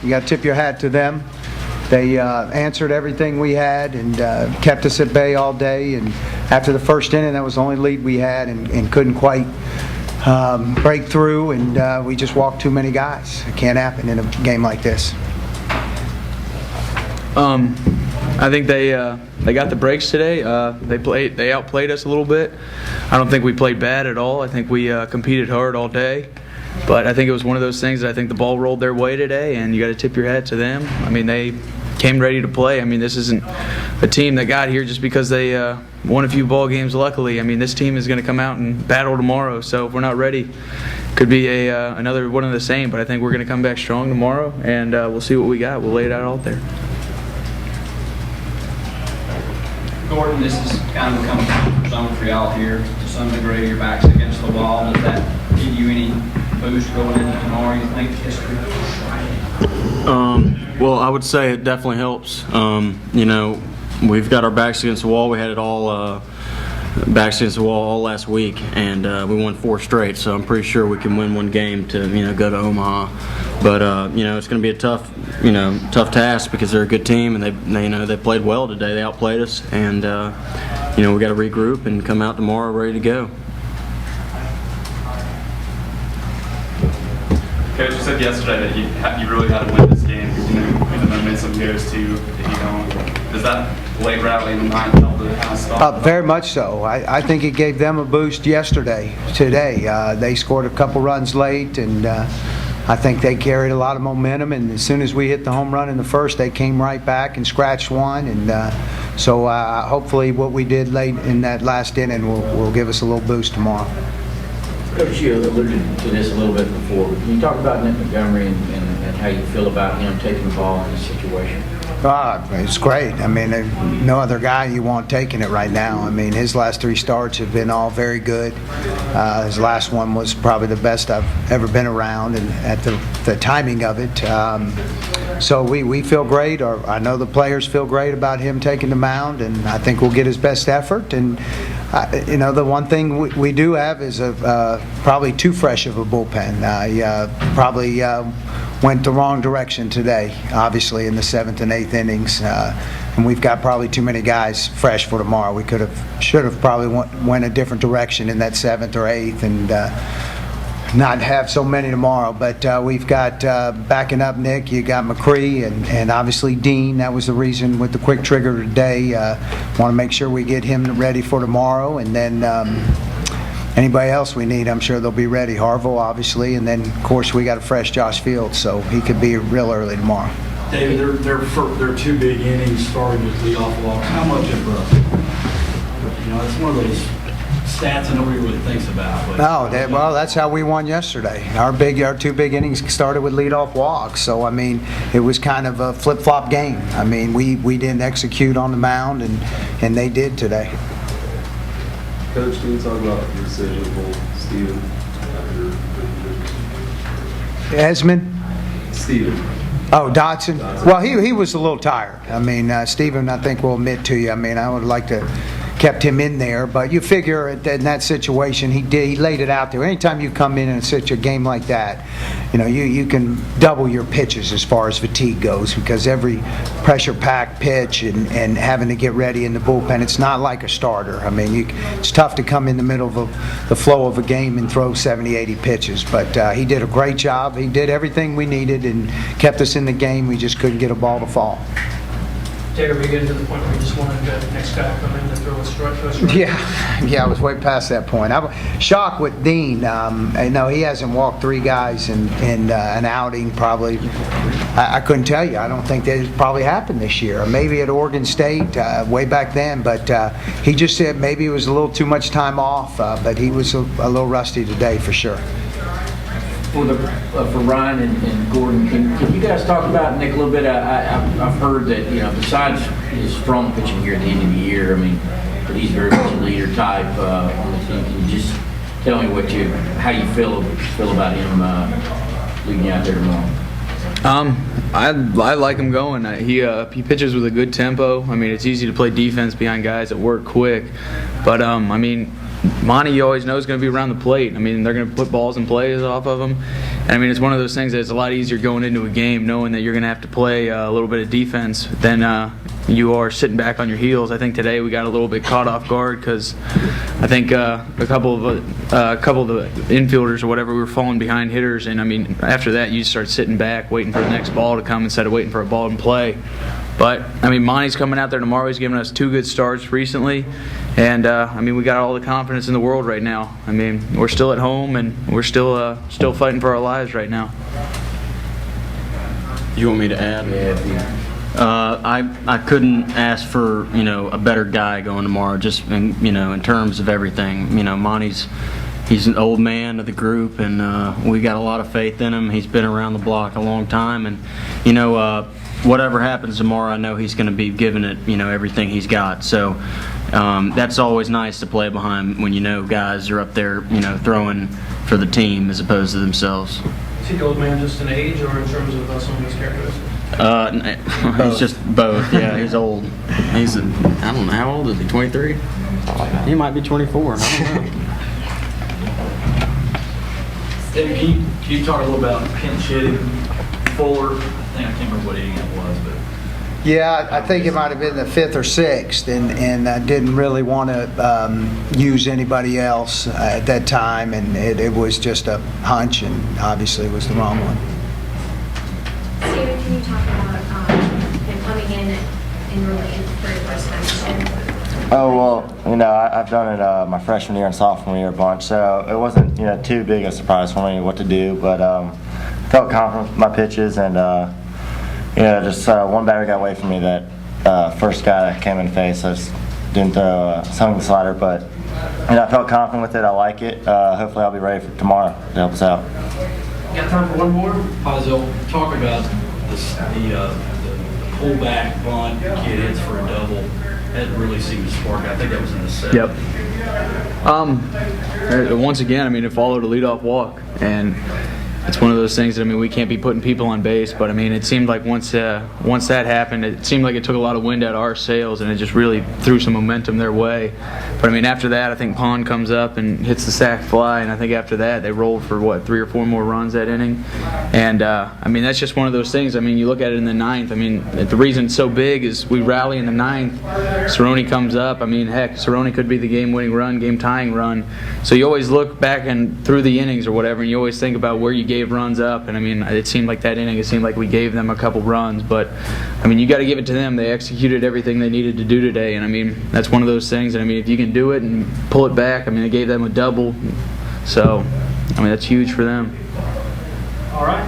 You got to tip your hat to them. They answered everything we had and kept us at bay all day. And after the first inning, that was the only lead we had, and couldn't quite break through. And we just walked too many guys. It can't happen in a game like this. I think they got the breaks today. They outplayed us a little bit. I don't think we played bad at all. I think we competed hard all day. But I think it was one of those things that I think the ball rolled their way today, and you got to tip your hat to them. I mean, they came ready to play. I mean, this isn't a team that got here just because they won a few ball games, luckily. I mean, this team is going to come out and battle tomorrow, so if we're not ready, could be another one of the same. But I think we're going to come back strong tomorrow, and we'll see what we got. We'll lay it out there. Gordon, this is kind of a comfort zone for y'all here. To some degree, your back's against the wall. Does that give you any boost going into tomorrow, you think, history? Well, I would say it definitely helps. You know, we've got our backs against the wall. We had it all backs against the wall all last week, and we won 4 straight. So I'm pretty sure we can win one game to go to Omaha. But you know, it's going to be a tough task because they're a good team, and they played well today. They outplayed us, and you know, we got to regroup and come out tomorrow ready to go. Coach, you said yesterday that you really had to win this game. You know, when the momentum goes to if you don't. Does that late rally in the ninth help to kind of stop? Very much so. I think it gave them a boost yesterday. Today, they scored a couple runs late, and I think they carried a lot of momentum. And as soon as we hit the home run in the first, they came right back and scratched one. And so hopefully what we did late in that last inning will give us a little boost tomorrow. Coach, you alluded to this a little bit before. Can you talk about Nick Montgomery and how you feel about him taking the ball in this situation? It's great. I mean, no other guy you want taking it right now. I mean, his last 3 starts have been all very good. His last one was probably the best I've ever been around, and at the timing of it. So we feel great, or I know the players feel great about him taking the mound, and I think we'll get his best effort. And you know, the one thing we do have is probably too fresh of a bullpen. Probably went the wrong direction today, obviously, in the 7th and 8th innings. And we've got probably too many guys fresh for tomorrow. We should have probably went a different direction in that 7th or 8th, and not have so many tomorrow. But we've got backing up Nick, you got McCree, and obviously Dean. That was the reason with the quick trigger today. Want to make sure we get him ready for tomorrow, and then anybody else we need, I'm sure they'll be ready. Harville, obviously, and then of course we got a fresh Josh Fields, so he could be real early tomorrow. David, they're 2 big innings starting with leadoff walks. How much of it's one of those stats that nobody really thinks about. But, well, that's how we won yesterday. Our 2 big innings started with leadoff walks, so I mean, it was kind of a flip-flop game. I mean, we didn't execute on the mound, and they did today. Coach, can you talk about the decision to pull Steven? Esmond? Steven. Oh, Dodson? Well, he was a little tired. I mean, Steven, I think will admit to you. I mean, I would like to kept him in there, but you figure in that situation he laid it out there. Anytime you come in such a game like that, you know, you can double your pitches as far as fatigue goes, because every pressure-packed pitch and having to get ready in the bullpen, it's not like a starter. I mean, it's tough to come in the middle of the flow of a game and throw 70, 80 pitches, but he did a great job. He did everything we needed and kept us in the game. We just couldn't get a ball to fall. Taylor, are we getting to the point where you just wanted the next guy to come in to throw a strike? Yeah, I was way past that point. I'm shocked with Dean. I know he hasn't walked 3 guys in an outing probably. I couldn't tell you. I don't think that probably happened this year. Maybe at Oregon State way back then, but he just said maybe it was a little too much time off, but he was a little rusty today for sure. For Ryan and Gordon, can you guys talk about Nick a little bit? I've heard that, you know, besides his strong pitching here at the end of the year, I mean, that he's very much a leader type on the team. Can you just tell me how you feel about him leading out there tomorrow? I like him going. He pitches with a good tempo. I mean, it's easy to play defense behind guys that work quick, but I mean, Monty, you always know, is going to be around the plate. I mean, they're going to put balls and plays off of him. And I mean, it's one of those things that it's a lot easier going into a game knowing that you're going to have to play a little bit of defense than you are sitting back on your heels. I think today we got a little bit caught off guard because I think a couple of the infielders or whatever, we were falling behind hitters. And I mean, after that, you start sitting back waiting for the next ball to come instead of waiting for a ball in play. But, I mean, Monty's coming out there tomorrow. He's given us 2 good starts recently. And, I mean, we got all the confidence in the world right now. I mean, we're still at home, and we're still fighting for our lives right now. You want me to add? I couldn't ask for, a better guy going tomorrow, just, in terms of everything. Monty's he's an old man of the group, and we got a lot of faith in him. He's been around the block a long time, and, whatever happens tomorrow, I know he's going to be giving it, everything he's got. So that's always nice to play behind when guys are up there, throwing for the team as opposed to themselves. Is he the old man just in age or in terms of some of his characteristics? He's just both. Yeah, he's old. I don't know, how old is he? 23? He might be 24. I don't know. David, can you talk a little about pinch hitting Fuller? I can't remember what inning it was, but Yeah, I think it might have been the 5th or 6th, and I didn't really want to use anybody else at that time, and it was just a hunch, and obviously it was the wrong one. Steven, can you talk about him coming in really for your first time this year? Oh, well, I've done it my freshman year and sophomore year a bunch, so it wasn't, too big a surprise for me what to do, but felt confident with my pitches, and just one batter got away from me. That first guy that came in the face, I just didn't throw a swing slider, but I felt confident with it. I like it. Hopefully, I'll be ready for tomorrow to help us out. Got time for one more? Hazel, talk about the pullback bunt kid hits for a double. That really seemed to spark. I think that was in the 7th. Yep. Once again, I mean, it followed a leadoff walk, and it's one of those things that, I mean, we can't be putting people on base, but I mean, it seemed like once that happened, it seemed like it took a lot of wind out of our sails, and it just really threw some momentum their way. But I mean, after that, I think Pond comes up and hits the sac fly, and I think after that, they rolled for 3 or 4 more runs that inning. And I mean, that's just one of those things. I mean, you look at it in the 9th. I mean, the reason it's so big is we rally in the 9th. Cerrone comes up. I mean, heck, Cerrone could be the game-winning run, game-tying run. So you always look back and through the innings or whatever, and you always think about where you gave runs up. And I mean, it seemed like that inning, it seemed like we gave them a couple runs. But I mean, you got to give it to them. They executed everything they needed to do today. And I mean, that's one of those things. And I mean, if you can do it and pull it back, I mean, they gave them a double. So I mean, that's huge for them. All right.